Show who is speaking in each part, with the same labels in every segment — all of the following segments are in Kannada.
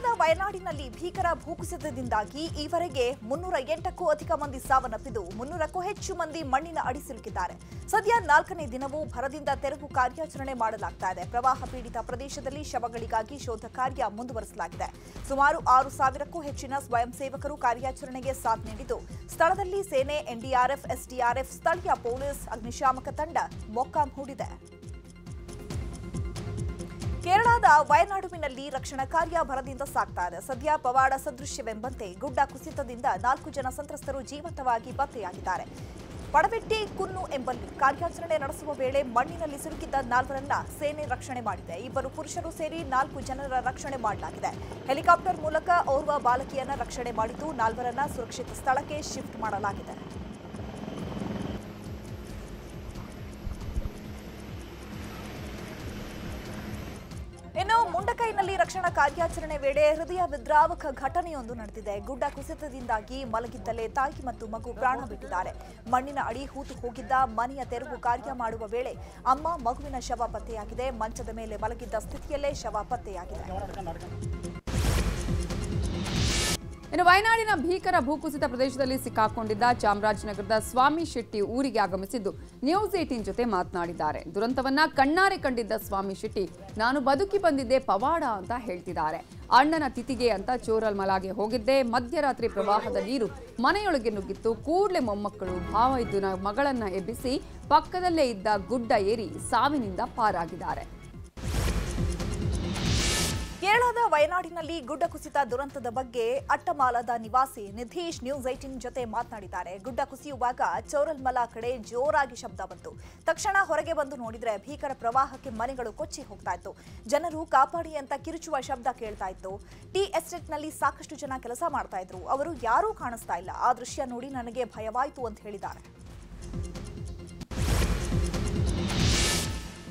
Speaker 1: ಕೇರಳದ ವಯನಾಡಿನಲ್ಲಿ ಭೀಕರ ಭೂಕುಸಿತದಿಂದಾಗಿ ಈವರೆಗೆ 308ಕ್ಕೂ ಅಧಿಕ ಮಂದಿ ಸಾವನ್ನಪ್ಪಿದ್ದು 300ಕ್ಕೂ ಹೆಚ್ಚು ಮಂದಿ ಮಣ್ಣಿನ ಅಡಿ ಸಿಲುಕಿದ್ದಾರೆ. ಸದ್ಯ 4ನೇ ದಿನವೂ ಭರದಿಂದ ತೆರವು ಕಾರ್ಯಾಚರಣೆ ಮಾಡಲಾಗ್ತಾ ಇದೆ. ಪ್ರವಾಹ ಪೀಡಿತ ಪ್ರದೇಶದಲ್ಲಿ ಶವಗಳಿಗಾಗಿ ಶೋಧ ಕಾರ್ಯ ಮುಂದುವರಿಸಲಾಗಿದೆ. ಸುಮಾರು 6,000ಕ್ಕೂ ಹೆಚ್ಚಿನ ಸ್ವಯಂ ಸೇವಕರು ಕಾರ್ಯಾಚರಣೆಗೆ ಸಾಥ್ ನೀಡಿದ್ದು ಸ್ಥಳದಲ್ಲಿ ಸೇನೆ, ಎನ್ಡಿಆರ್ಎಫ್, ಎಸ್ಡಿಆರ್ಎಫ್, ಸ್ಥಳೀಯ ಪೊಲೀಸ್, ಅಗ್ನಿಶಾಮಕ ತಂಡ ಮೊಕ್ಕಾಂ ಹೂಡಿದೆ. ಕೇರಳದ ವಯನಾಡುವಿನಲ್ಲಿ ರಕ್ಷಣಾ ಕಾರ್ಯ ಭರದಿಂದ ಸಾಗ್ತಾ ಇದೆ. ಸದ್ಯ ಪವಾಡ ಸದೃಶ್ಯವೆಂಬಂತೆ ಗುಡ್ಡ ಕುಸಿತದಿಂದ 4 ಜನ ಸಂತ್ರಸ್ತರು ಜೀವಂತವಾಗಿ ಪತ್ತೆಯಾಗಿದ್ದಾರೆ. ಪಡವೆಟ್ಟಿ ಕುನ್ನು ಎಂಬಲ್ಲಿ ಕಾರ್ಯಾಚರಣೆ ನಡೆಸುವ ವೇಳೆ ಮಣ್ಣಿನಲ್ಲಿ ಸಿಲುಕಿದ್ದ 4ರನ್ನ ಸೇನೆ ರಕ್ಷಣೆ ಮಾಡಿದೆ. 2 ಪುರುಷರು ಸೇರಿ 4 ಜನರ ರಕ್ಷಣೆ ಮಾಡಲಾಗಿದೆ. ಹೆಲಿಕಾಪ್ಟರ್ ಮೂಲಕ ಓರ್ವ ಬಾಲಕಿಯನ್ನ ರಕ್ಷಣೆ ಮಾಡಿದ್ದು 4ರನ್ನ ಸುರಕ್ಷಿತ ಸ್ಥಳಕ್ಕೆ ಶಿಫ್ಟ್ ಮಾಡಲಾಗಿದೆ. ಇನ್ನು ಮುಂಡಕೈನಲ್ಲಿ ರಕ್ಷಣಾ ಕಾರ್ಯಾಚರಣೆ ವೇಳೆ ಹೃದಯ ವಿದ್ರಾವಕ ಘಟನೆಯೊಂದು ನಡೆದಿದೆ. ಗುಡ್ಡ ಕುಸಿತದಿಂದಾಗಿ ಮಲಗಿದ್ದಲ್ಲೇ ತಾಯಿ ಮತ್ತು ಮಗು ಪ್ರಾಣ ಬಿಟ್ಟಿದ್ದಾರೆ. ಮಣ್ಣಿನ ಅಡಿ ಹೂತು ಹೋಗಿದ್ದ ಮನೆಯ ತೆರವು ಕಾರ್ಯ ಮಾಡುವ ವೇಳೆ ಅಮ್ಮ, ಮಗುವಿನ ಶವ ಪತ್ತೆಯಾಗಿದೆ. ಮಂಚದ ಮೇಲೆ ಮಲಗಿದ್ದ ಸ್ಥಿತಿಯಲ್ಲೇ ಶವ ಪತ್ತೆಯಾಗಿದೆ.
Speaker 2: ಇನ್ನು ವಯನಾಡಿನ ಭೀಕರ ಭೂಕುಸಿತ ಪ್ರದೇಶದಲ್ಲಿ ಸಿಕ್ಕಾಕೊಂಡಿದ್ದ ಚಾಮರಾಜನಗರದ ಸ್ವಾಮಿ ಶೆಟ್ಟಿ ಊರಿಗೆ ಆಗಮಿಸಿದ್ದು ನ್ಯೂಸ್ 18 ಜೊತೆ ಮಾತನಾಡಿದ್ದಾರೆ. ದುರಂತವನ್ನ ಕಣ್ಣಾರೆ ಕಂಡಿದ್ದ ಸ್ವಾಮಿ ಶೆಟ್ಟಿ, ನಾನು ಬದುಕಿ ಬಂದಿದ್ದೆ ಪವಾಡ ಅಂತ ಹೇಳ್ತಿದ್ದಾರೆ. ಅಣ್ಣನ ತಿಥಿಗೆ ಅಂತ ಚೋರಲ್ಮಲಾಗೆ ಹೋಗಿದ್ದೆ. ಮಧ್ಯರಾತ್ರಿ ಪ್ರವಾಹದ ನೀರು ಮನೆಯೊಳಗೆ ನುಗ್ಗಿತ್ತು. ಕೂಡಲೇ ಮೊಮ್ಮಕ್ಕಳು, ಭಾವ ಇದ್ದು ಮಗಳನ್ನ ಎಬ್ಬಿಸಿ ಪಕ್ಕದಲ್ಲೇ ಇದ್ದ ಗುಡ್ಡ ಏರಿ ಸಾವಿನಿಂದ ಪಾರಾಗಿದ್ದಾರೆ.
Speaker 1: ಕೇರಳದ ವಯನಾಡಿನಲ್ಲಿ ಗುಡ್ಡ ಕುಸಿತ ದುರಂತದ ಬಗ್ಗೆ ಅಟ್ಟಮಾಲದ ನಿವಾಸಿ ನಿಧೀಶ್ ನ್ಯೂಸ್ 18 ಜೊತೆ ಮಾತನಾಡಿದ್ದಾರೆ. ಗುಡ್ಡ ಕುಸಿಯುವಾಗ ಚೌರಲ್ಮಲ ಕಡೆ ಜೋರಾಗಿ ಶಬ್ದ ಬಂತು. ತಕ್ಷಣ ಹೊರಗೆ ಬಂದು ನೋಡಿದ್ರೆ ಭೀಕರ ಪ್ರವಾಹಕ್ಕೆ ಮನೆಗಳು ಕೊಚ್ಚಿ ಹೋಗ್ತಾ ಇತ್ತು. ಜನರು ಕಾಪಾಡಿ ಅಂತ ಕಿರುಚುವ ಶಬ್ದ ಕೇಳ್ತಾ ಇತ್ತು. ಟೀ ಎಸ್ಟೇಟ್ನಲ್ಲಿ ಸಾಕಷ್ಟು ಜನ ಕೆಲಸ ಮಾಡ್ತಾ ಇದ್ರು. ಅವರು ಯಾರೂ ಕಾಣಿಸ್ತಾ ಇಲ್ಲ. ಆ ದೃಶ್ಯ ನೋಡಿ ನನಗೆ ಭಯವಾಯಿತು ಅಂತ ಹೇಳಿದ್ದಾರೆ.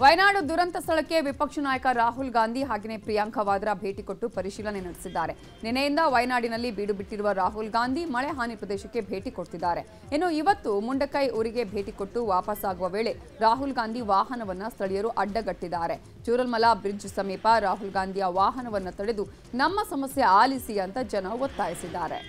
Speaker 2: ವಯನಾಡು ದುರಂತ ಸ್ಥಳಕ್ಕೆ ವಿಪಕ್ಷ ನಾಯಕ ರಾಹುಲ್ ಗಾಂಧಿ ಹಾಗೆಯೇ ಪ್ರಿಯಾಂಕಾ ವಾದ್ರಾ ಭೇಟಿ ಕೊಟ್ಟು ಪರಿಶೀಲನೆ ನಡೆಸಿದ್ದಾರೆ. ನಿನ್ನೆಯಿಂದ ವಯನಾಡಿನಲ್ಲಿ ಬೀಡು ಬಿಟ್ಟಿರುವ ರಾಹುಲ್ ಗಾಂಧಿ ಮಳೆ ಹಾನಿ ಪ್ರದೇಶಕ್ಕೆ ಭೇಟಿ ಕೊಡ್ತಿದ್ದಾರೆ. ಇನ್ನು ಇವತ್ತು ಮುಂಡಕೈ ಊರಿಗೆ ಭೇಟಿ ಕೊಟ್ಟು ವಾಪಸ್ಸಾಗುವ ವೇಳೆ ರಾಹುಲ್ ಗಾಂಧಿ ವಾಹನವನ್ನ ಸ್ಥಳೀಯರು ಅಡ್ಡಗಟ್ಟಿದ್ದಾರೆ. ಚೂರಲ್ಮಲ ಬ್ರಿಡ್ಜ್ ಸಮೀಪ ರಾಹುಲ್ ಗಾಂಧಿಯ ವಾಹನವನ್ನು ತಡೆದು ನಮ್ಮ ಸಮಸ್ಯೆ ಆಲಿಸಿ ಅಂತ ಜನ ಒತ್ತಾಯಿಸಿದ್ದಾರೆ.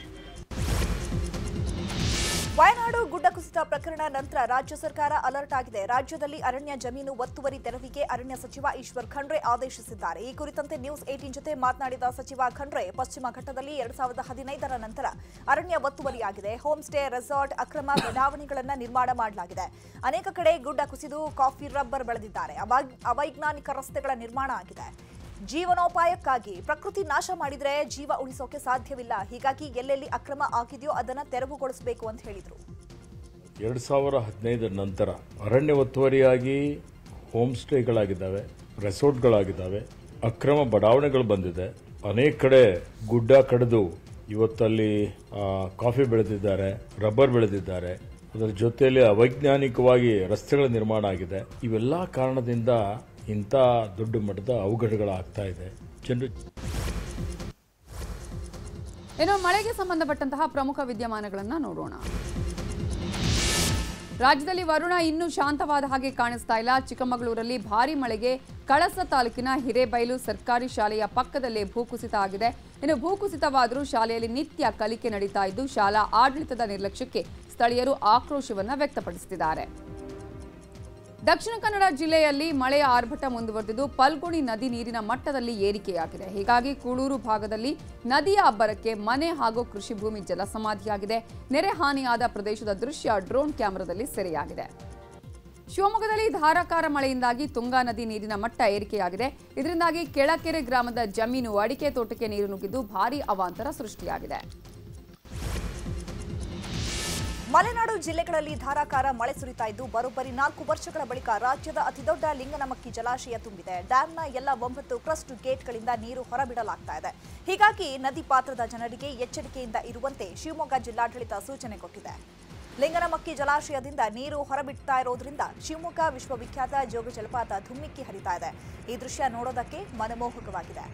Speaker 1: ವಯನಾಡು ಗುಡ್ಡ ಕುಸಿತ ಪ್ರಕರಣ ನಂತರ ರಾಜ್ಯ ಸರ್ಕಾರ ಅಲರ್ಟ್ ಆಗಿದೆ. ರಾಜ್ಯದಲ್ಲಿ ಅರಣ್ಯ ಜಮೀನು ಒತ್ತುವರಿ ತೆರವಿಗೆ ಅರಣ್ಯ ಸಚಿವ ಈಶ್ವರ್ ಖಂಡ್ರೆ ಆದೇಶಿಸಿದ್ದಾರೆ. ಈ ಕುರಿತಂತೆ ನ್ಯೂಸ್ 18 ಜೊತೆ ಮಾತನಾಡಿದ ಸಚಿವ ಖಂಡ್ರೆ, ಪಶ್ಚಿಮ ಘಟ್ಟದಲ್ಲಿ 2015ರ ನಂತರ ಅರಣ್ಯ ಒತ್ತುವರಿಯಾಗಿದೆ. ಹೋಮ್ ಸ್ಟೇ, ರೆಸಾರ್ಟ್, ಅಕ್ರಮ ಬಡಾವಣೆಗಳನ್ನು ನಿರ್ಮಾಣ ಮಾಡಲಾಗಿದೆ. ಅನೇಕ ಕಡೆ ಗುಡ್ಡ ಕುಸಿದು ಕಾಫಿ, ರಬ್ಬರ್ ಬೆಳೆದಿದ್ದಾರೆ. ಅವೈಜ್ಞಾನಿಕ ರಸ್ತೆಗಳ ನಿರ್ಮಾಣ ಆಗಿದೆ. ಜೀವನೋಪಾಯಕ್ಕಾಗಿ ಪ್ರಕೃತಿ ನಾಶ ಮಾಡಿದ್ರೆ ಜೀವ ಉಳಿಸೋಕೆ ಸಾಧ್ಯವಿಲ್ಲ. ಹೀಗಾಗಿ ಎಲ್ಲೆಲ್ಲಿ ಅಕ್ರಮ ಆಗಿದೆಯೋ ಅದನ್ನ ತೆರವುಗೊಳಿಸಬೇಕು ಅಂತ ಹೇಳಿದ್ರು.
Speaker 3: 2015 ನಂತರ ಅರಣ್ಯ ಒತ್ತುವರಿಯಾಗಿ ಹೋಮ್ ಸ್ಟೇಗಳಾಗಿದ್ದಾವೆ, ರೆಸಾರ್ಟ್ಗಳಾಗಿದ್ದಾವೆ, ಅಕ್ರಮ ಬಡಾವಣೆಗಳು ಬಂದಿದೆ. ಅನೇಕ ಕಡೆ ಗುಡ್ಡ ಕಡಿದು ಇವತ್ತಲ್ಲಿ ಕಾಫಿ ಬೆಳೆದಿದ್ದಾರೆ, ರಬ್ಬರ್ ಬೆಳೆದಿದ್ದಾರೆ. ಅದರ ಜೊತೆಯಲ್ಲಿ ಅವೈಜ್ಞಾನಿಕವಾಗಿ ರಸ್ತೆಗಳ ನಿರ್ಮಾಣ ಆಗಿದೆ. ಇವೆಲ್ಲ ಕಾರಣದಿಂದ ಇಂಥ ದೊಡ್ಡ ಮಟ್ಟದ ಅವಘಡಗಳಾಗ್ತಾ ಇದೆ.
Speaker 2: ಇನ್ನು ಮಳೆಗೆ ಸಂಬಂಧಪಟ್ಟಂತಹ ಪ್ರಮುಖ ವಿದ್ಯಮಾನಗಳನ್ನು ನೋಡೋಣ. ರಾಜ್ಯದಲ್ಲಿ ವರುಣ ಇನ್ನೂ ಶಾಂತವಾದ ಹಾಗೆ ಕಾಣಿಸ್ತಾ ಇಲ್ಲ. ಚಿಕ್ಕಮಗಳೂರಲ್ಲಿ ಭಾರೀ ಮಳೆಗೆ ಕಳಸ ತಾಲೂಕಿನ ಹಿರೇಬೈಲು ಸರ್ಕಾರಿ ಶಾಲೆಯ ಪಕ್ಕದಲ್ಲೇ ಭೂಕುಸಿತ ಆಗಿದೆ. ಇನ್ನು ಭೂಕುಸಿತವಾದರೂ ಶಾಲೆಯಲ್ಲಿ ನಿತ್ಯ ಕಲಿಕೆ ನಡೀತಾ ಇದ್ದು ಶಾಲಾ ಆಡಳಿತದ ನಿರ್ಲಕ್ಷ್ಯಕ್ಕೆ ಸ್ಥಳೀಯರು ಆಕ್ರೋಶವನ್ನು ವ್ಯಕ್ತಪಡಿಸುತ್ತಿದ್ದಾರೆ. ದಕ್ಷಿಣ ಕನ್ನಡ ಜಿಲ್ಲೆಯಲ್ಲಿ ಮಳೆಯ ಆರ್ಭಟ ಮುಂದುವರೆದಿದ್ದು ಫಲ್ಗುಣಿ ನದಿ ನೀರಿನ ಮಟ್ಟದಲ್ಲಿ ಏರಿಕೆಯಾಗಿದೆ. ಹೀಗಾಗಿ ಕೂಳೂರು ಭಾಗದಲ್ಲಿ ನದಿಯ ಅಬ್ಬರಕ್ಕೆ ಮನೆ ಹಾಗೂ ಕೃಷಿ ಭೂಮಿ ಜಲಸಮಾಧಿಯಾಗಿದೆ. ನೆರೆ ಹಾನಿಯಾದ ಪ್ರದೇಶದ ದೃಶ್ಯ ಡ್ರೋನ್ ಕ್ಯಾಮೆರಾದಲ್ಲಿ ಸೆರೆಯಾಗಿದೆ. ಶಿವಮೊಗ್ಗದಲ್ಲಿ ಧಾರಾಕಾರ ಮಳೆಯಿಂದಾಗಿ ತುಂಗಾ ನದಿ ನೀರಿನ ಮಟ್ಟ ಏರಿಕೆಯಾಗಿದೆ. ಇದರಿಂದಾಗಿ ಕೆಳಕೆರೆ ಗ್ರಾಮದ ಜಮೀನು, ಅಡಿಕೆ ತೋಟಕ್ಕೆ ನೀರು ನುಗ್ಗಿದ್ದು ಭಾರೀ ಅವಾಂತರ ಸೃಷ್ಟಿಯಾಗಿದೆ.
Speaker 1: ಮಲೆನಾಡು ಜಿಲ್ಲೆಗಳಲ್ಲಿ ಧಾರಾಕಾರ ಮಳೆ ಸುರಿತಾ ಇದ್ದು ಬರೋಬ್ಬರಿ 4 ವರ್ಷಗಳ ಬಳಿಕ ರಾಜ್ಯದ ಅತಿದೊಡ್ಡ ಲಿಂಗನಮಕ್ಕಿ ಜಲಾಶಯ ತುಂಬಿದೆ. ಡ್ಯಾಂನ ಎಲ್ಲ 9 ಕ್ರಸ್ಟ್ ಗೇಟ್ಗಳಿಂದ ನೀರು ಹೊರಬಿಡಲಾಗ್ತಾ ಇದೆ. ಹೀಗಾಗಿ ನದಿ ಪಾತ್ರದ ಜನರಿಗೆ ಎಚ್ಚರಿಕೆಯಿಂದ ಇರುವಂತೆ ಶಿವಮೊಗ್ಗ ಜಿಲ್ಲಾಡಳಿತ ಸೂಚನೆ ಕೊಟ್ಟಿದೆ. ಲಿಂಗನಮಕ್ಕಿ ಜಲಾಶಯದಿಂದ ನೀರು ಹೊರಬಿಡ್ತಾ ಇರೋದ್ರಿಂದ ಶಿವಮೊಗ್ಗ ವಿಶ್ವವಿಖ್ಯಾತ ಜೋಗ ಜಲಪಾತ ಧುಮ್ಮಿಕ್ಕಿ ಹರಿತಾ ಇದೆ. ಈ ದೃಶ್ಯ ನೋಡೋದಕ್ಕೆ ಮನಮೋಹಕವಾಗಿದೆ.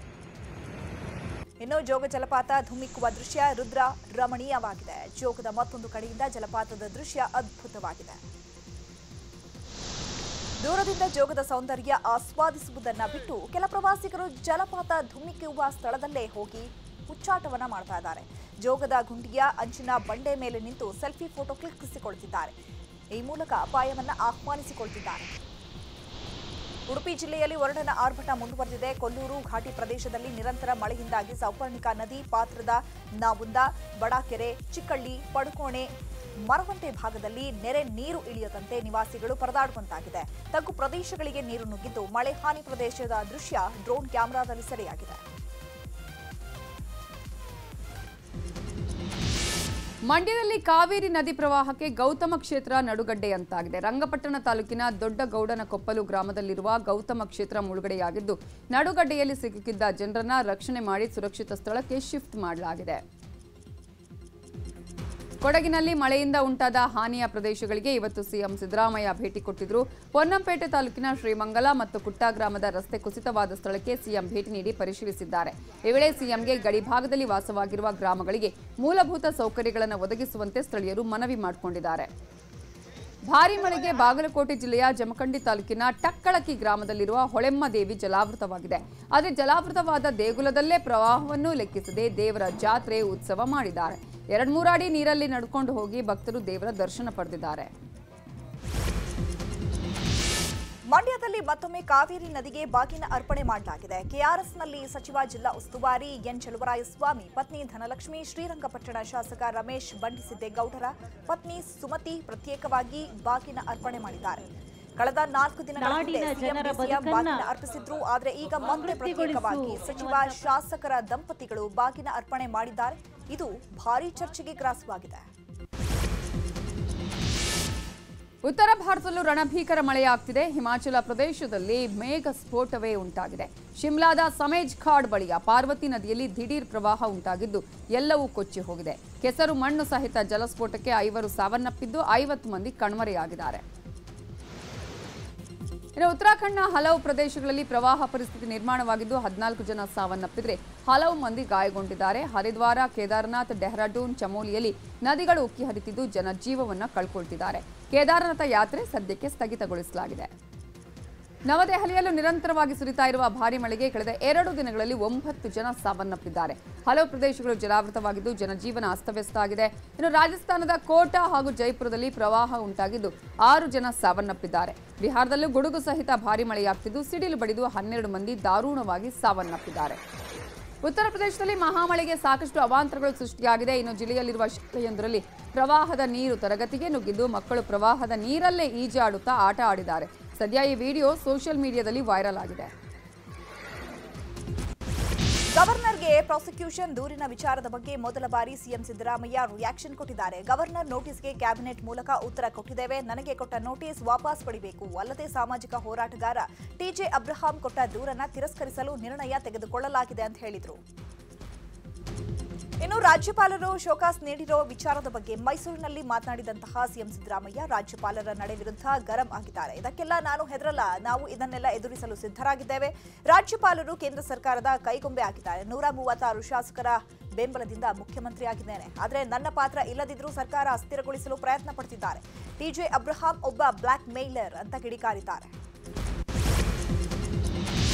Speaker 1: ಇನ್ನು ಜೋಗ ಜಲಪಾತ ಧುಮ್ಮಿಕ್ಕುವ ದೃಶ್ಯ ರುದ್ರ ರಮಣೀಯವಾಗಿದೆ. ಜೋಗದ ಮತ್ತೊಂದು ಕಡೆಯಿಂದ ಜಲಪಾತದ ದೃಶ್ಯ ಅದ್ಭುತವಾಗಿದೆ. ದೂರದಿಂದ ಜೋಗದ ಸೌಂದರ್ಯ ಆಸ್ವಾದಿಸುವುದನ್ನ ಬಿಟ್ಟು ಕೆಲ ಪ್ರವಾಸಿಗರು ಜಲಪಾತ ಧುಮ್ಮಿಕ್ಕುವ ಸ್ಥಳದಲ್ಲೇ ಹೋಗಿ ಹುಚ್ಚಾಟವನ್ನ ಮಾಡ್ತಾ ಇದ್ದಾರೆ. ಜೋಗದ ಗುಂಡಿಯ ಅಂಚಿನ ಬಂಡೆ ಮೇಲೆ ನಿಂತು ಸೆಲ್ಫಿ ಫೋಟೋ ಕ್ಲಿಕ್ಕಿಸಿಕೊಳ್ತಿದ್ದಾರೆ. ಈ ಮೂಲಕ ಅಪಾಯವನ್ನ ಆಹ್ವಾನಿಸಿಕೊಳ್ತಿದ್ದಾರೆ. ಉಡುಪಿ ಜಿಲ್ಲೆಯಲ್ಲಿ ವರುಣನ ಆರ್ಭಟ ಮುಂದುವರೆದಿದೆ. ಕೊಲ್ಲೂರು ಘಾಟಿ ಪ್ರದೇಶದಲ್ಲಿ ನಿರಂತರ ಮಳೆಯಿಂದಾಗಿ ಸೌಪರ್ಣಿಕಾ ನದಿ, ಪಾತ್ರದ ನಾವುಂದ, ಬಡಾಕೆರೆ, ಚಿಕ್ಕಳ್ಳಿ, ಪಡುಕೋಣೆ, ಮರವಂತೆ ಭಾಗದಲ್ಲಿ ನೆರೆ ನೀರು ಇಳಿಯದಂತೆ ನಿವಾಸಿಗಳು ಪರದಾಡುವಂತಾಗಿದೆ. ತಗ್ಗು ಪ್ರದೇಶಗಳಿಗೆ ನೀರು ನುಗ್ಗಿದ್ದು ಮಳೆ ಹಾನಿ ಪ್ರದೇಶದ ದೃಶ್ಯ ಡ್ರೋನ್ ಕ್ಯಾಮೆರಾದಲ್ಲಿ ಸೆರೆಯಾಗಿದೆ.
Speaker 2: ಮಂಡ್ಯದಲ್ಲಿ ಕಾವೇರಿ ನದಿ ಪ್ರವಾಹಕ್ಕೆ ಗೌತಮ ಕ್ಷೇತ್ರ ನಡುಗಡ್ಡೆಯಂತಾಗಿದೆ. ರಂಗಪಟ್ಟಣ ತಾಲೂಕಿನ ದೊಡ್ಡ ಗೌಡನಕೊಪ್ಪಲು ಗ್ರಾಮದಲ್ಲಿರುವ ಗೌತಮ ಕ್ಷೇತ್ರ ಮುಳುಗಡೆಯಾಗಿದ್ದು ನಡುಗಡ್ಡೆಯಲ್ಲಿ ಸಿಕ್ಕಿದ್ದ ಜನರನ್ನ ರಕ್ಷಣೆ ಮಾಡಿ ಸುರಕ್ಷಿತ ಸ್ಥಳಕ್ಕೆ ಶಿಫ್ಟ್ ಮಾಡಲಾಗಿದೆ. ಕೊಡಗಿನಲ್ಲಿ ಮಳೆಯಿಂದ ಉಂಟಾದ ಹಾನಿಯ ಪ್ರದೇಶಗಳಿಗೆ ಇವತ್ತು ಸಿಎಂ ಸಿದ್ದರಾಮಯ್ಯ ಭೇಟಿ ಕೊಟ್ಟಿದ್ರು. ಪೊನ್ನಂಪೇಟೆ ತಾಲೂಕಿನ ಶ್ರೀಮಂಗಲ ಮತ್ತು ಕುಟ್ಟ ಗ್ರಾಮದ ರಸ್ತೆ ಕುಸಿತವಾದ ಸ್ಥಳಕ್ಕೆ ಸಿಎಂ ಭೇಟಿ ನೀಡಿ ಪರಿಶೀಲಿಸಿದ್ದಾರೆ. ಈ ವೇಳೆ ಸಿಎಂಗೆ ಗಡಿ ಭಾಗದಲ್ಲಿ ವಾಸವಾಗಿರುವ ಗ್ರಾಮಗಳಿಗೆ ಮೂಲಭೂತ ಸೌಕರ್ಯಗಳನ್ನು ಒದಗಿಸುವಂತೆ ಸ್ಥಳೀಯರು ಮನವಿ ಮಾಡಿಕೊಂಡಿದ್ದಾರೆ. ಭಾರೀ ಮಳೆಗೆ ಬಾಗಲಕೋಟೆ ಜಿಲ್ಲೆಯ ಜಮಖಂಡಿ ತಾಲೂಕಿನ ಟಕ್ಕಳಕಿ ಗ್ರಾಮದಲ್ಲಿರುವ ಹೊಳೆಮ್ಮ ದೇವಿ ಜಲಾವೃತವಾಗಿದೆ. ಆದರೆ ಜಲಾವೃತವಾದ ದೇಗುಲದಲ್ಲೇ ಪ್ರವಾಹವನ್ನು ಲೆಕ್ಕಿಸದೆ ದೇವರ ಜಾತ್ರೆ ಉತ್ಸವ ಮಾಡಿದ್ದಾರೆ. 2-3 ಅಡಿ ನೀರಲ್ಲಿ ನಡ್ಕೊಂಡು ಹೋಗಿ ಭಕ್ತರು ದೇವರ ದರ್ಶನ ಪಡೆದಿದ್ದಾರೆ.
Speaker 1: ಮಂಡ್ಯದಲ್ಲಿ ಮತ್ತೊಮ್ಮೆ ಕಾವೇರಿ ನದಿಗೆ ಬಾಗಿನ ಅರ್ಪಣೆ ಮಾಡಲಾಗಿದೆ. ಕೆಆರ್ಎಸ್ನಲ್ಲಿ ಸಚಿವ ಜಿಲ್ಲಾ ಉಸ್ತುವಾರಿ ಎನ್ ಚಲುವರಾಯಸ್ವಾಮಿ, ಪತ್ನಿ ಧನಲಕ್ಷ್ಮಿ, ಶ್ರೀರಂಗಪಟ್ಟಣ ಶಾಸಕ ರಮೇಶ್ ಬಂಡಿಸಿದ್ದೇಗೌಡರ ಪತ್ನಿ ಸುಮತಿ ಪ್ರತ್ಯೇಕವಾಗಿ ಬಾಗಿನ ಅರ್ಪಣೆ ಮಾಡಿದ್ದಾರೆ. ಕಳೆದ 4 ದಿನಗಳ ಹಿಂದೆ ಸಿಎಂ ಬಾಗಿನ ಅರ್ಪಿಸಿದ್ರು. ಆದರೆ ಈಗ ಮತ್ತೆ ಪ್ರತ್ಯೇಕವಾಗಿ ಸಚಿವ ಶಾಸಕರ ದಂಪತಿಗಳು ಬಾಗಿನ ಅರ್ಪಣೆ ಮಾಡಿದ್ದಾರೆ. ಇದು ಭಾರೀ ಚರ್ಚೆಗೆ ಗ್ರಾಸವಾಗಿದೆ.
Speaker 2: ಉತ್ತರ ಭಾರತದಲ್ಲೂ ರಣಭೀಕರ ಮಳೆಯಾಗ್ತಿದೆ. ಹಿಮಾಚಲ ಪ್ರದೇಶದಲ್ಲಿ ಮೇಘ ಸ್ಫೋಟವೇ ಉಂಟಾಗಿದೆ. ಶಿಮ್ಲಾದ ಸಮೇಜ್ ಖಾಡ್ ಬಳಿಯ ಪಾರ್ವತಿ ನದಿಯಲ್ಲಿ ದಿಢೀರ್ ಪ್ರವಾಹ ಉಂಟಾಗಿದ್ದು ಎಲ್ಲವೂ ಕೊಚ್ಚಿ ಹೋಗಿದೆ. ಕೆಸರು ಮಣ್ಣು ಸಹಿತ ಜಲಸ್ಫೋಟಕ್ಕೆ 5 ಸಾವನ್ನಪ್ಪಿದ್ದು 50 ಮಂದಿ ಕಣ್ಮರೆಯಾಗಿದ್ದಾರೆ. ಇನ್ನು ಉತ್ತರಾಖಂಡ್ನ ಹಲವು ಪ್ರದೇಶಗಳಲ್ಲಿ ಪ್ರವಾಹ ಪರಿಸ್ಥಿತಿ ನಿರ್ಮಾಣವಾಗಿದ್ದು 14 ಜನ ಸಾವನ್ನಪ್ಪಿದ್ರೆ ಹಲವು ಮಂದಿ ಗಾಯಗೊಂಡಿದ್ದಾರೆ. ಹರಿದ್ವಾರ, ಕೇದಾರನಾಥ್, ಡೆಹ್ರಾಡೂನ್, ಚಮೋಲಿಯಲ್ಲಿ ನದಿಗಳು ಉಕ್ಕಿ ಹರಿತಿದ್ದು ಜನಜೀವವನ್ನು ಕಳ್ಕೊಳ್ತಿದ್ದಾರೆ. ಕೇದಾರನಾಥ ಯಾತ್ರೆ ಸದ್ಯಕ್ಕೆ ಸ್ಥಗಿತಗೊಳಿಸಲಾಗಿದೆ. ನವದೆಹಲಿಯಲ್ಲೂ ನಿರಂತರವಾಗಿ ಸುರಿತಾ ಇರುವ ಭಾರೀ ಮಳೆಗೆ ಕಳೆದ 2 ದಿನಗಳಲ್ಲಿ 9 ಜನ ಸಾವನ್ನಪ್ಪಿದ್ದಾರೆ. ಹಲವು ಪ್ರದೇಶಗಳು ಜಲಾವೃತವಾಗಿದ್ದು ಜನಜೀವನ ಅಸ್ತವ್ಯಸ್ತ ಆಗಿದೆ. ಇನ್ನು ರಾಜಸ್ಥಾನದ ಕೋಟಾ ಹಾಗೂ ಜೈಪುರದಲ್ಲಿ ಪ್ರವಾಹ ಉಂಟಾಗಿದ್ದು 6 ಜನ ಸಾವನ್ನಪ್ಪಿದ್ದಾರೆ. ಬಿಹಾರದಲ್ಲೂ ಗುಡುಗು ಸಹಿತ ಭಾರೀ ಮಳೆಯಾಗ್ತಿದ್ದು ಸಿಡಿಲು ಬಡಿದು 12 ಮಂದಿ ದಾರುಣವಾಗಿ ಸಾವನ್ನಪ್ಪಿದ್ದಾರೆ. ಉತ್ತರ ಪ್ರದೇಶದಲ್ಲಿ ಮಹಾಮಳೆಗೆ ಸಾಕಷ್ಟು ಅವಾಂತರಗಳು ಸೃಷ್ಟಿಯಾಗಿದೆ. ಇನ್ನು ಜಿಲ್ಲೆಯಲ್ಲಿರುವ ಶಾಲೆಯೊಂದರಲ್ಲಿ ಪ್ರವಾಹದ ನೀರು ತರಗತಿಗೆ ನುಗ್ಗಿದ್ದು ಮಕ್ಕಳು ಪ್ರವಾಹದ ನೀರಲ್ಲೇ ಈಜಾಡುತ್ತಾ ಆಟ ಆಡಿದ್ದಾರೆ. ಸದ್ಯ ಈ ವಿಡಿಯೋ ಸೋಷಿಯಲ್ ಮೀಡಿಯಾದಲ್ಲಿ ವೈರಲ್ ಆಗಿದೆ.
Speaker 1: ಗವರ್ನರ್ಗೆ ಪ್ರಾಸಿಕ್ಯೂಷನ್ ದೂರಿನ ವಿಚಾರದ ಬಗ್ಗೆ ಮೊದಲ ಬಾರಿ ಸಿಎಂ ಸಿದ್ದರಾಮಯ್ಯ ರಿಯಾಕ್ಷನ್ ಕೊಟ್ಟಿದ್ದಾರೆ. ಗವರ್ನರ್ ನೋಟಿಸ್ಗೆ ಕ್ಯಾಬಿನೆಟ್ ಮೂಲಕ ಉತ್ತರ ಕೊಟ್ಟಿದ್ದೇವೆ. ನನಗೆ ಕೊಟ್ಟ ನೋಟಿಸ್ ವಾಪಸ್ ಪಡಿಬೇಕು. ಅಲ್ಲದೆ ಸಾಮಾಜಿಕ ಹೋರಾಟಗಾರ ಟಿಜೆ ಅಬ್ರಹಾಂ ಕೊಟ್ಟ ದೂರನ್ನ ತಿರಸ್ಕರಿಸಲು ನಿರ್ಣಯ ತೆಗೆದುಕೊಳ್ಳಲಾಗಿದೆ ಅಂತ ಹೇಳಿದರು. ಇನ್ನು ರಾಜ್ಯಪಾಲರು ಶೋಕಾಸ್ ನೀಡಿರೋ ವಿಚಾರದ ಬಗ್ಗೆ ಮೈಸೂರಿನಲ್ಲಿ ಮಾತನಾಡಿದಂತಹ ಸಿಎಂ ಸಿದ್ದರಾಮಯ್ಯ ರಾಜ್ಯಪಾಲರ ನಡೆ ವಿರುದ್ಧ ಗರಂ ಆಗಿದ್ದಾರೆ. ಇದಕ್ಕೆಲ್ಲ ನಾನು ಹೆದರಲ್ಲ, ನಾವು ಇದನ್ನೆಲ್ಲ ಎದುರಿಸಲು ಸಿದ್ಧರಾಗಿದ್ದೇವೆ. ರಾಜ್ಯಪಾಲರು ಕೇಂದ್ರ ಸರ್ಕಾರದ ಕೈಗೊಂಬೆ ಆಗಿದ್ದಾರೆ. 136 ಶಾಸಕರ ಬೆಂಬಲದಿಂದ ಮುಖ್ಯಮಂತ್ರಿ ಆಗಿದ್ದೇನೆ. ಆದರೆ ನನ್ನ ಪಾತ್ರ ಇಲ್ಲದಿದ್ರೂ ಸರ್ಕಾರ ಅಸ್ಥಿರಗೊಳಿಸಲು ಪ್ರಯತ್ನ ಪಡ್ತಿದ್ದಾರೆ. ಟಿಜೆ ಅಬ್ರಹಾಂ ಒಬ್ಬ ಬ್ಲಾಕ್ ಮೇಲರ್ ಅಂತ ಕಿಡಿಕಾರಿದ್ದಾರೆ.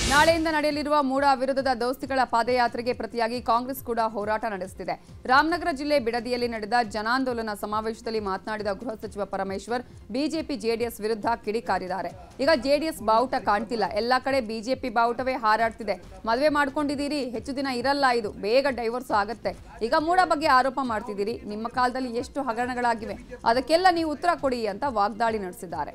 Speaker 2: ನಾಳೆಯಿಂದ ನಡೆಯಲಿರುವ ಮೂಡಾ ವಿರುದ್ಧದ ದೋಸ್ತಿಗಳ ಪಾದಯಾತ್ರೆಗೆ ಪ್ರತಿಯಾಗಿ ಕಾಂಗ್ರೆಸ್ ಕೂಡ ಹೋರಾಟ ನಡೆಸುತ್ತಿದೆ. ರಾಮನಗರ ಜಿಲ್ಲೆ ಬಿಡದಿಯಲ್ಲಿ ನಡೆದ ಜನಾಂದೋಲನ ಸಮಾವೇಶದಲ್ಲಿ ಮಾತನಾಡಿದ ಗೃಹ ಸಚಿವ ಪರಮೇಶ್ವರ್ ಬಿಜೆಪಿ ಜೆಡಿಎಸ್ ವಿರುದ್ಧ ಕಿಡಿಕಾರಿದ್ದಾರೆ. ಈಗ ಜೆಡಿಎಸ್ ಬಾವುಟ ಕಾಣ್ತಿಲ್ಲ, ಎಲ್ಲಾ ಕಡೆ ಬಿಜೆಪಿ ಬಾವುಟವೇ ಹಾರಾಡ್ತಿದೆ. ಮದುವೆ ಮಾಡ್ಕೊಂಡಿದ್ದೀರಿ, ಹೆಚ್ಚು ದಿನ ಇರಲ್ಲ, ಇದು ಬೇಗ ಡೈವೋರ್ಸ್ ಆಗತ್ತೆ. ಈಗ ಮೂಡಾ ಬಗ್ಗೆ ಆರೋಪ ಮಾಡ್ತಿದ್ದೀರಿ. ನಿಮ್ಮ ಕಾಲದಲ್ಲಿ ಎಷ್ಟು ಹಗರಣಗಳಾಗಿವೆ, ಅದಕ್ಕೆಲ್ಲ ನೀವು ಉತ್ತರ ಕೊಡಿ ಅಂತ ವಾಗ್ದಾಳಿ ನಡೆಸಿದ್ದಾರೆ.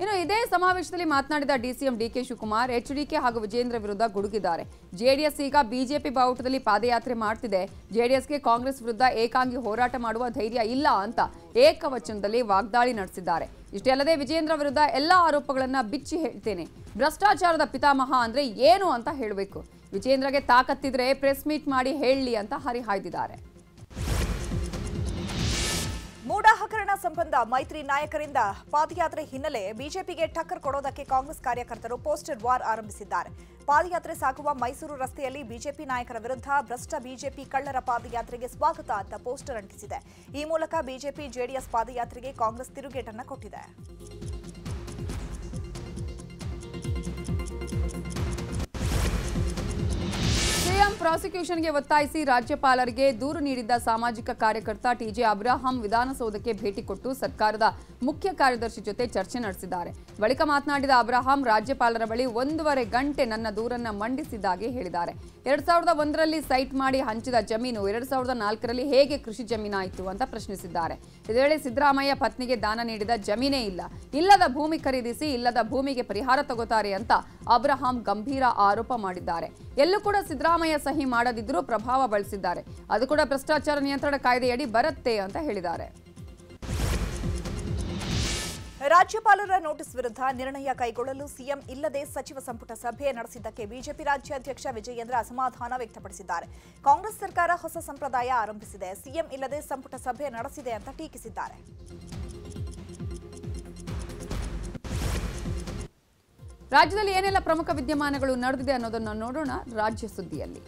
Speaker 2: ಇನ್ನು ಇದೇ ಸಮಾವೇಶದಲ್ಲಿ ಮಾತನಾಡಿದ ಡಿಸಿಎಂ ಡಿಕೆ ಶಿವಕುಮಾರ್ ಎಚ್ಡಿಕೆ ಹಾಗೂ ವಿಜೇಂದ್ರ ವಿರುದ್ಧ ಗುಡುಗಿದ್ದಾರೆ. ಜೆಡಿಎಸ್ ಈಗ ಬಿಜೆಪಿ ಬಾವುಟದಲ್ಲಿ ಪಾದಯಾತ್ರೆ ಮಾಡ್ತಿದೆ. ಜೆಡಿಎಸ್ಗೆ ಕಾಂಗ್ರೆಸ್ ವಿರುದ್ಧ ಏಕಾಂಗಿ ಹೋರಾಟ ಮಾಡುವ ಧೈರ್ಯ ಇಲ್ಲ ಅಂತ ಏಕವಚನದಲ್ಲಿ ವಾಗ್ದಾಳಿ ನಡೆಸಿದ್ದಾರೆ. ಇಷ್ಟೇ ಅಲ್ಲದೆ ವಿಜೇಂದ್ರ ವಿರುದ್ಧ ಎಲ್ಲಾ ಆರೋಪಗಳನ್ನ ಬಿಚ್ಚಿ ಹೇಳ್ತೇನೆ. ಭ್ರಷ್ಟಾಚಾರದ ಪಿತಾಮಹ ಅಂದ್ರೆ ಏನು ಅಂತ ಹೇಳಬೇಕು. ವಿಜೇಂದ್ರಗೆ ತಾಕತ್ತಿದ್ರೆ ಪ್ರೆಸ್ ಮೀಟ್ ಮಾಡಿ ಹೇಳಲಿ ಅಂತ ಹರಿಹಾಯ್ದಿದ್ದಾರೆ.
Speaker 1: ಮೂಡಾ ಹಗರಣ ಸಂಬಂಧ ಮೈತ್ರಿ ನಾಯಕರಿಂದ ಪಾದಯಾತ್ರೆ ಹಿನ್ನೆಲೆ ಬಿಜೆಪಿಗೆ ಟಕ್ಕರ್ ಕೊಡೋದಕ್ಕೆ ಕಾಂಗ್ರೆಸ್ ಕಾರ್ಯಕರ್ತರು ಪೋಸ್ಟರ್ ವಾರ್ ಆರಂಭಿಸಿದ್ದಾರೆ. ಪಾದಯಾತ್ರೆ ಸಾಗುವ ಮೈಸೂರು ರಸ್ತೆಯಲ್ಲಿ ಬಿಜೆಪಿ ನಾಯಕರ ವಿರುದ್ಧ ಭ್ರಷ್ಟ ಬಿಜೆಪಿ ಕಳ್ಳರ ಪಾದಯಾತ್ರೆಗೆ ಸ್ವಾಗತ ಅಂತ ಪೋಸ್ಟರ್ ಅಂಟಿಸಿದೆ. ಈ ಮೂಲಕ ಬಿಜೆಪಿ ಜೆಡಿಎಸ್ ಪಾದಯಾತ್ರೆಗೆ ಕಾಂಗ್ರೆಸ್ ತಿರುಗೇಟನ್ನ ಕೊಟ್ಟಿದೆ.
Speaker 2: ಪ್ರಾಸಿಕ್ಯೂಷನ್ಗೆ ಒತ್ತಾಯಿಸಿ ರಾಜ್ಯಪಾಲರಿಗೆ ದೂರು ನೀಡಿದ್ದ ಸಾಮಾಜಿಕ ಕಾರ್ಯಕರ್ತ ಟಿಜೆ ಅಬ್ರಹಾಂ ವಿಧಾನಸೌಧಕ್ಕೆ ಭೇಟಿ ಕೊಟ್ಟು ಸರ್ಕಾರದ ಮುಖ್ಯ ಕಾರ್ಯದರ್ಶಿ ಜೊತೆ ಚರ್ಚೆ ನಡೆಸಿದ್ದಾರೆ. ಬಳಿಕ ಮಾತನಾಡಿದ ಅಬ್ರಹಾಂ, ರಾಜ್ಯಪಾಲರ ಬಳಿ 1.5 ಗಂಟೆ ನನ್ನ ದೂರನ್ನ ಮಂಡಿಸಿದ್ದಾಗಿ ಹೇಳಿದ್ದಾರೆ. 2001ರಲ್ಲಿ ಸೈಟ್ ಮಾಡಿ ಹಂಚಿದ ಜಮೀನು 2004ರಲ್ಲಿ ಹೇಗೆ ಕೃಷಿ ಜಮೀನಾಯಿತು ಅಂತ ಪ್ರಶ್ನಿಸಿದ್ದಾರೆ. ಇದೇ ವೇಳೆ ಸಿದ್ದರಾಮಯ್ಯ ಪತ್ನಿಗೆ ದಾನ ನೀಡಿದ ಜಮೀನೇ ಇಲ್ಲದ ಭೂಮಿ ಖರೀದಿಸಿ ಇಲ್ಲದ ಭೂಮಿಗೆ ಪರಿಹಾರ ತಗೋತಾರೆ ಅಂತ ಅಬ್ರಹಾಂ ಗಂಭೀರ ಆರೋಪ ಮಾಡಿದ್ದಾರೆ. ಎಲ್ಲೂ ಕೂಡ ಸಿದ್ದರಾಮಯ್ಯ ಸಹಿ ಮಾಡದಿದ್ದರೂ ಪ್ರಭಾವ ಬಳಸಿದ್ದಾರೆ. ಅದು ಕೂಡ ಭ್ರಷ್ಟಾಚಾರ ನಿಯಂತ್ರಣ ಕಾಯ್ದೆಯಡಿ ಬರುತ್ತೆ ಅಂತ ಹೇಳಿದ್ದಾರೆ.
Speaker 1: ರಾಜ್ಯಪಾಲರ ನೋಟಿಸ್ ವಿರುದ್ಧ ನಿರ್ಣಯ ಕೈಗೊಳ್ಳಲು ಸಿಎಂ ಇಲ್ಲದೆ ಸಚಿವ ಸಂಪುಟ ಸಭೆ ನಡೆಸಿದ್ದಕ್ಕೆ ಬಿಜೆಪಿ ರಾಜ್ಯಾಧ್ಯಕ್ಷ ವಿಜಯೇಂದ್ರ ಅಸಮಾಧಾನ ವ್ಯಕ್ತಪಡಿಸಿದ್ದಾರೆ. ಕಾಂಗ್ರೆಸ್ ಸರ್ಕಾರ ಹೊಸ ಸಂಪ್ರದಾಯ ಆರಂಭಿಸಿದೆ, ಸಿಎಂ ಇಲ್ಲದೆ ಸಂಪುಟ ಸಭೆ ನಡೆಸಿದೆ ಅಂತ ಟೀಕಿಸಿದ್ದಾರೆ.
Speaker 2: ರಾಜ್ಯದಲ್ಲಿ ಏನೆಲ್ಲ ಪ್ರಮುಖ ವಿದ್ಯಮಾನಗಳು ನಡೆದಿದೆ ಅನ್ನೋದನ್ನು ನೋಡೋಣ ರಾಜ್ಯ ಸುದ್ದಿಯಲ್ಲಿ.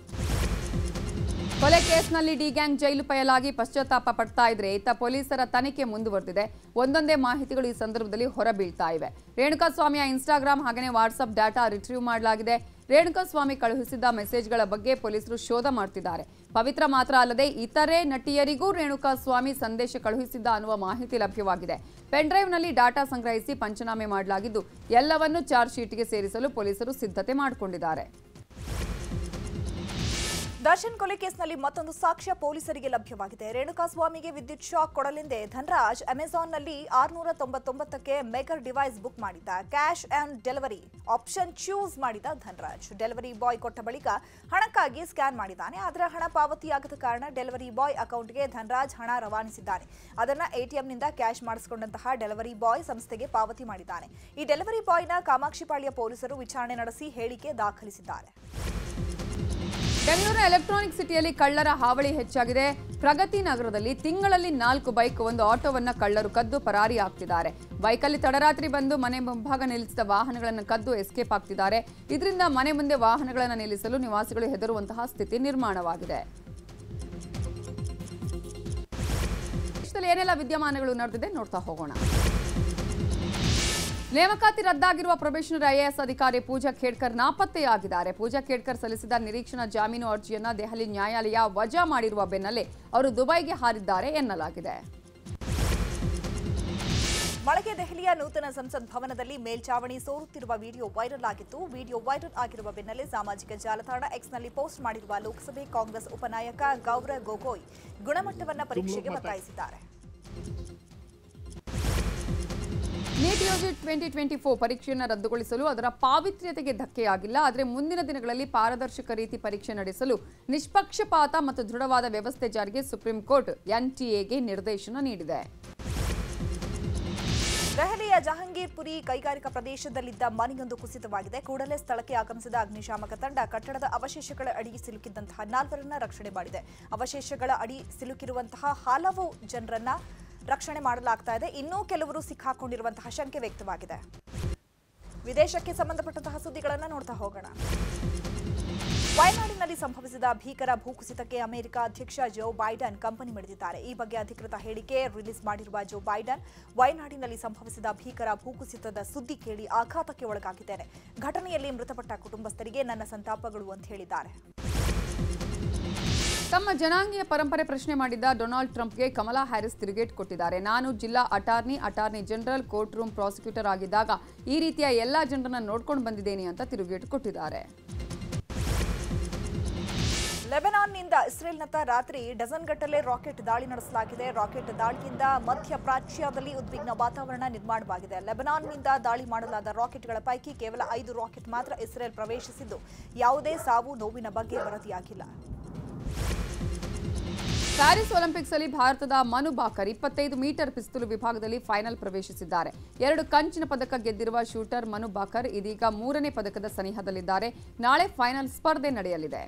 Speaker 2: ಕೊಲೆ ಕೇಸ್ನಲ್ಲಿ ಡಿ ಗ್ಯಾಂಗ್ ಜೈಲು ಪಯಲಾಗಿ ಪಶ್ಚಾತ್ತಾಪ ಪಡ್ತಾ ಇದ್ರೆ ಇತ್ತ ಪೊಲೀಸರ ತನಿಖೆ ಮುಂದುವರೆದಿದೆ. ಒಂದೊಂದೇ ಮಾಹಿತಿಗಳು ಈ ಸಂದರ್ಭದಲ್ಲಿ ಹೊರಬೀಳ್ತಾ ಇವೆ. ರೇಣುಕಾಸ್ವಾಮಿಯ ಇನ್ಸ್ಟಾಗ್ರಾಮ್ ಹಾಗೆಯೇ ವಾಟ್ಸ್ಆಪ್ ಡಾಟಾ ರಿಟ್ರೀವ್ ಮಾಡಲಾಗಿದೆ. ರೇಣುಕಾಸ್ವಾಮಿ ಕಳುಹಿಸಿದ್ದ ಮೆಸೇಜ್ಗಳ ಬಗ್ಗೆ ಪೊಲೀಸರು ಶೋಧ ಮಾಡ್ತಿದ್ದಾರೆ. ಪವಿತ್ರ ಮಾತ್ರ ಅಲ್ಲದೆ ಇತರೆ ನಟಿಯರಿಗೂ ರೇಣುಕಾಸ್ವಾಮಿ ಸಂದೇಶ ಕಳುಹಿಸಿದ್ದ ಅನ್ನುವ ಮಾಹಿತಿ ಲಭ್ಯವಾಗಿದೆ. ಪೆನ್ಡ್ರೈವ್ನಲ್ಲಿ ಡಾಟಾ ಸಂಗ್ರಹಿಸಿ ಪಂಚನಾಮೆ ಮಾಡಲಾಗಿದ್ದು ಎಲ್ಲವನ್ನೂ ಚಾರ್ಜ್ ಶೀಟ್ಗೆ ಸೇರಿಸಲು ಪೊಲೀಸರು ಸಿದ್ಧತೆ ಮಾಡಿಕೊಂಡಿದ್ದಾರೆ.
Speaker 1: ದರ್ಶನ್ ಕೊಲೆ ಕೇಸ್ನಲ್ಲಿ ಮತ್ತೊಂದು ಸಾಕ್ಷ್ಯ ಪೊಲೀಸರಿಗೆ ಲಭ್ಯವಾಗಿದೆ. ರೇಣುಕಾಸ್ವಾಮಿಗೆ ವಿದ್ಯುತ್ ಶಾಕ್ ಕೊಡಲೆಂದೇ ಧನರಾಜ್ ಅಮೆಜಾನ್ನಲ್ಲಿ 699ಕ್ಕೆ ಮೆಗರ್ ಡಿವೈಸ್ ಬುಕ್ ಮಾಡಿದ್ದ. Cash on delivery option choose ಮಾಡಿದ ಧನರಾಜ್ ಡೆಲಿವರಿ ಬಾಯ್ ಕೊಟ್ಟ ಬಳಿಕ ಹಣಕ್ಕಾಗಿ ಸ್ಕ್ಯಾನ್ ಮಾಡಿದ್ದಾನೆ. ಆದರೆ ಹಣ ಪಾವತಿಯಾಗದ ಕಾರಣ ಡೆಲಿವರಿ ಬಾಯ್ ಅಕೌಂಟ್ಗೆ ಧನರಾಜ್ ಹಣ ರವಾನಿಸಿದ್ದಾನೆ. ಅದನ್ನು ಎಟಿಎಂನಿಂದ ಕ್ಯಾಶ್ ಮಾಡಿಸಿಕೊಂಡಂತಹ ಡೆಲಿವರಿ ಬಾಯ್ ಸಂಸ್ಥೆಗೆ ಪಾವತಿ ಮಾಡಿದ್ದಾನೆ. ಈ ಡೆಲಿವರಿ ಬಾಯ್ನ ಕಾಮಾಕ್ಷಿಪಾಳ್ಯ ಪೊಲೀಸರು ವಿಚಾರಣೆ ನಡೆಸಿ ಹೇಳಿಕೆ ದಾಖಲಿಸಿದ್ದಾರೆ.
Speaker 2: ಬೆಂಗಳೂರಿನ ಎಲೆಕ್ಟ್ರಾನಿಕ್ ಸಿಟಿಯಲ್ಲಿ ಕಳ್ಳರ ಹಾವಳಿ ಹೆಚ್ಚಾಗಿದೆ. ಪ್ರಗತಿ ನಗರದಲ್ಲಿ ತಿಂಗಳಲ್ಲಿ 4 ಬೈಕ್, 1 ಆಟೋವನ್ನ ಕಳ್ಳರು ಕದ್ದು ಪರಾರಿಯಾಗ್ತಿದ್ದಾರೆ. ಬೈಕಲ್ಲಿ ತಡರಾತ್ರಿ ಬಂದು ಮನೆ ಮುಂಭಾಗ ನಿಲ್ಲಿಸಿದ ವಾಹನಗಳನ್ನು ಕದ್ದು ಎಸ್ಕೇಪ್ ಆಗ್ತಿದ್ದಾರೆ. ಇದರಿಂದ ಮನೆ ಮುಂದೆ ವಾಹನಗಳನ್ನು ನಿಲ್ಲಿಸಲು ನಿವಾಸಿಗಳು ಹೆದರುವಂತಹ ಸ್ಥಿತಿ ನಿರ್ಮಾಣವಾಗಿದೆ. ದೇಶದಲ್ಲಿ ಏನೆಲ್ಲ ವಿದ್ಯಮಾನಗಳು ನಡೆದಿದೆ ನೋಡ್ತಾ ಹೋಗೋಣ. ನೇಮಕಾತಿ ರದ್ದಾಗಿರುವ ಪ್ರೊಬೇಷನರ್ ಐಎಎಸ್ ಅಧಿಕಾರಿ ಪೂಜಾ ಖೇಡ್ಕರ್ ನಾಪತ್ತೆಯಾಗಿದ್ದಾರೆ. ಪೂಜಾ ಖೇಡ್ಕರ್ ಸಲ್ಲಿಸಿದ ನಿರೀಕ್ಷಣಾ ಜಾಮೀನು ಅರ್ಜಿಯನ್ನು ದೆಹಲಿ ನ್ಯಾಯಾಲಯ ವಜಾ ಮಾಡಿರುವ ಬೆನ್ನಲ್ಲೇ ಅವರು ದುಬೈಗೆ ಹಾರಿದ್ದಾರೆ ಎನ್ನಲಾಗಿದೆ.
Speaker 1: ಮಳೆಗೆ ದೆಹಲಿಯ ನೂತನ ಸಂಸತ್ ಭವನದಲ್ಲಿ ಮೇಲ್ಚಾವಣಿ ಸೋರುತ್ತಿರುವ ವಿಡಿಯೋ ವೈರಲ್ ಆಗಿತ್ತು. ವಿಡಿಯೋ ವೈರಲ್ ಆಗಿರುವ ಬೆನ್ನಲ್ಲೇ ಸಾಮಾಜಿಕ ಜಾಲತಾಣ ಎಕ್ಸ್ನಲ್ಲಿ ಪೋಸ್ಟ್ ಮಾಡಿರುವ ಲೋಕಸಭೆ ಕಾಂಗ್ರೆಸ್ ಉಪನಾಯಕ ಗೌರವ್ ಗೊಗೋಯ್ ಗುಣಮಟ್ಟವನ್ನು ಪರೀಕ್ಷೆಗೆ ಒತ್ತಾಯಿಸಿದ್ದಾರೆ.
Speaker 2: ನೀಟ್ ಯುಜಿ 2024 ಪರೀಕ್ಷೆಯನ್ನು ರದ್ದುಗೊಳಿಸಲು ಅದರ ಪಾವಿತ್ರ್ಯತೆಗೆ ಧಕ್ಕೆಯಾಗಿಲ್ಲ. ಆದರೆ ಮುಂದಿನ ದಿನಗಳಲ್ಲಿ ಪಾರದರ್ಶಕ ರೀತಿ ಪರೀಕ್ಷೆ ನಡೆಸಲು ನಿಷ್ಪಕ್ಷಪಾತ ಮತ್ತು ದೃಢವಾದ ವ್ಯವಸ್ಥೆ ಜಾರಿಗೆ ಸುಪ್ರೀಂ ಕೋರ್ಟ್ ಎನ್ಟಿಎಗೆ ನಿರ್ದೇಶನ ನೀಡಿದೆ.
Speaker 1: ದೆಹಲಿಯ ಜಹಾಂಗೀರ್ಪುರಿ ಕೈಗಾರಿಕಾ ಪ್ರದೇಶದಲ್ಲಿದ್ದ ಮನೆಯೊಂದು ಕುಸಿತವಾಗಿದೆ. ಕೂಡಲೇ ಸ್ಥಳಕ್ಕೆ ಆಗಮಿಸಿದ ಅಗ್ನಿಶಾಮಕ ತಂಡ ಕಟ್ಟಡದ ಅವಶೇಷಗಳ ಅಡಿ ಸಿಲುಕಿದ್ದಂತಹ 4ರನ್ನ ರಕ್ಷಣೆ ಮಾಡಿದೆ. ಅವಶೇಷಗಳ ಅಡಿ ಸಿಲುಕಿರುವಂತಹ ಹಲವು ಜನರನ್ನ ರಕ್ಷಣೆ ಮಾಡಲಾಗ್ತಾ ಇದೆ. ಇನ್ನೂ ಕೆಲವರು ಸಿಕ್ಕಾಕೊಂಡಿರುವಂತಹ ಶಂಕೆ ವ್ಯಕ್ತವಾಗಿದೆ. ವಿದೇಶಕ್ಕೆ ಸಂಬಂಧಪಟ್ಟಂತಹ ಸುದ್ದಿಗಳನ್ನು ನೋಡ್ತಾ ಹೋಗೋಣ. ವಯನಾಡಿನಲ್ಲಿ ಸಂಭವಿಸಿದ ಭೀಕರ ಭೂಕುಸಿತಕ್ಕೆ ಅಮೆರಿಕ ಅಧ್ಯಕ್ಷ ಜೋ ಬೈಡನ್ ಕಂಬನಿ ಮಿಡಿದಿದ್ದಾರೆ. ಈ ಬಗ್ಗೆ ಅಧಿಕೃತ ಹೇಳಿಕೆ ರಿಲೀಸ್ ಮಾಡಿರುವ ಜೋ ಬೈಡನ್, ವಯನಾಡಿನಲ್ಲಿ ಸಂಭವಿಸಿದ ಭೀಕರ ಭೂಕುಸಿತದ ಸುದ್ದಿ ಕೇಳಿ ಆಘಾತಕ್ಕೆ ಒಳಗಾಗಿದ್ದೇನೆ. ಘಟನೆಯಲ್ಲಿ ಮೃತಪಟ್ಟ ಕುಟುಂಬಸ್ಥರಿಗೆ ನನ್ನ ಸಂತಾಪಗಳು ಅಂತ ಹೇಳಿದ್ದಾರೆ.
Speaker 2: ತಮ್ಮ ಜನಾಂಗೀಯ ಪರಂಪರೆ ಪ್ರಶ್ನೆ ಮಾಡಿದ್ದ ಡೊನಾಲ್ಡ್ ಟ್ರಂಪ್ಗೆ ಕಮಲಾ ಹ್ಯಾರಿಸ್ ತಿರುಗೇಟು ಕೊಟ್ಟಿದ್ದಾರೆ. ನಾನು ಜಿಲ್ಲಾ attorney general, court room prosecutor ಆಗಿದ್ದಾಗ ಈ ರೀತಿಯ ಎಲ್ಲಾ ಜನರನ್ನ ನೋಡ್ಕೊಂಡು ಬಂದಿದ್ದೇನೆ ಅಂತ ತಿರುಗೇಟು ಕೊಟ್ಟಿದ್ದಾರೆ.
Speaker 1: ಲೆಬನಾನ್ನಿಂದ ಇಸ್ರೇಲ್ನತ್ತ ರಾತ್ರಿ ಡಜನ್ಗಟ್ಟಲೆ ರಾಕೆಟ್ ದಾಳಿ ನಡೆಸಲಾಗಿದೆ. ರಾಕೆಟ್ ದಾಳಿಯಿಂದ ಮಧ್ಯಪ್ರಾಚ್ಯದಲ್ಲಿ ಉದ್ವಿಗ್ನ ವಾತಾವರಣ ನಿರ್ಮಾಣವಾಗಿದೆ. ಲೆಬನಾನ್ನಿಂದ ದಾಳಿ ಮಾಡಲಾದ ರಾಕೆಟ್ಗಳ ಪೈಕಿ ಕೇವಲ 5 ರಾಕೆಟ್ ಮಾತ್ರ ಇಸ್ರೇಲ್ ಪ್ರವೇಶಿಸಿದ್ದು ಯಾವುದೇ ಸಾವು ನೋವಿನ ಬಗ್ಗೆ ವರದಿಯಾಗಿಲ್ಲ.
Speaker 2: ಪ್ಯಾರಿಸ್ ಒಲಿಂಪಿಕ್ಸ್ ಅಲ್ಲಿ ಭಾರತದ ಮನು ಬಾಕರ್ 25 ಮೀಟರ್ ಪಿಸ್ತೂಲು ವಿಭಾಗದಲ್ಲಿ ಫೈನಲ್ ಪ್ರವೇಶಿಸಿದ್ದಾರೆ. 2 ಕಂಚಿನ ಪದಕ ಗೆದ್ದಿರುವ ಶೂಟರ್ ಮನು ಬಾಕರ್ ಇದೀಗ 3ನೇ ಪದಕದ ಸನಿಹದಲ್ಲಿದ್ದಾರೆ. ನಾಳೆ ಫೈನಲ್ ಸ್ಪರ್ಧೆ ನಡೆಯಲಿದೆ.